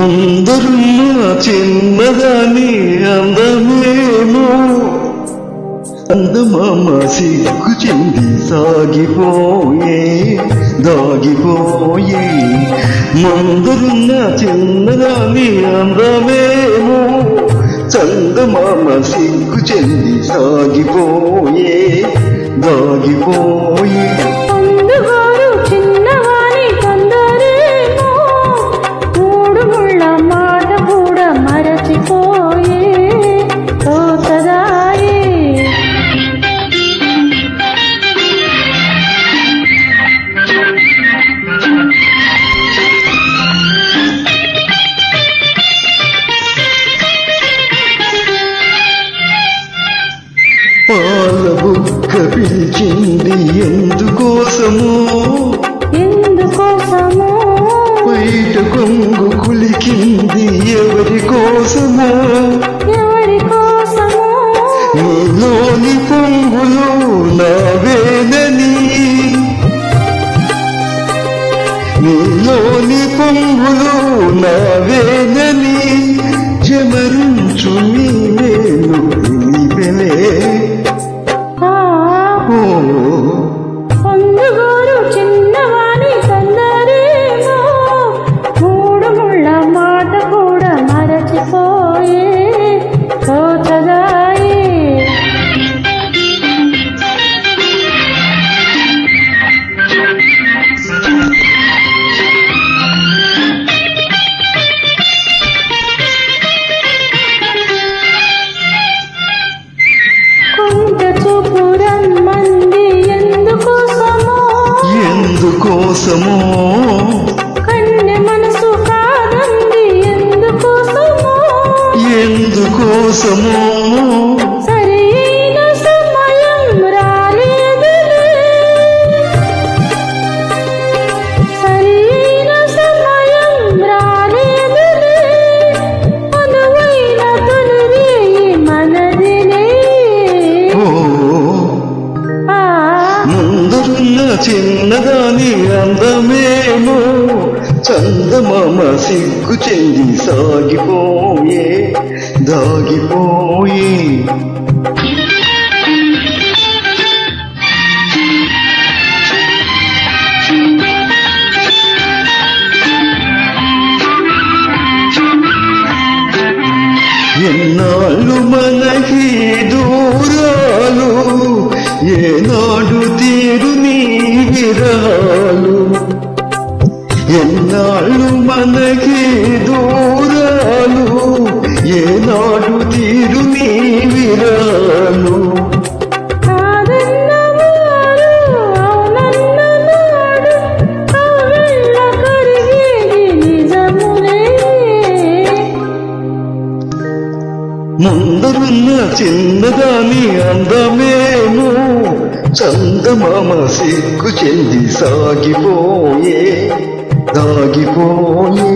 ముందరున్న చిన్నదాని అందమేమో అందమామ సిగ్గు చెంది సాగిపోయే దాగిపోయే ముందరున్న చిన్నదాని అందమేమో చందమామ సిగ్గు చెంది సాగిపోయే దాగిపోయే పాల బుక్క పిలిచింది ఎందుకోసమో బయట కొంగు కులికింది ఎవరి కోసమో నీలోని పొంగులు నావేనని నీలోని పొంగులు నావేనని చెమరించు నేను నిలిపెలే పొందుగోరు చిన్నవాణి సందరేమో మూడు ముళ్ళ మాట కూడా మరచిపోయే తోచదాయే ఎందుకోసమో కన్నె మనసు కాదంది ఎందుకోసమో సరైన సమయం రాలేదులే సరైన సమయం రాలేదులే అనువైన తొలిరేయి మనదిలే ముందరున్న చిన్నదాని అందమేమో చందమామ సిగ్గు చెంది సాగిపోయే దాగిపోయే ఎన్నాళ్ళు మనకి దూరాలు ఏనాడు తీరు నీ విరాలు ఎన్నాళ్ళు మనకి దూరాలు ఏనాడు తీరు నీ విరాలు ముందరున్న చిన్నదాని అందమేమో చందమామ సిగ్గు చెంది సాగిపోయే దాగిపోయే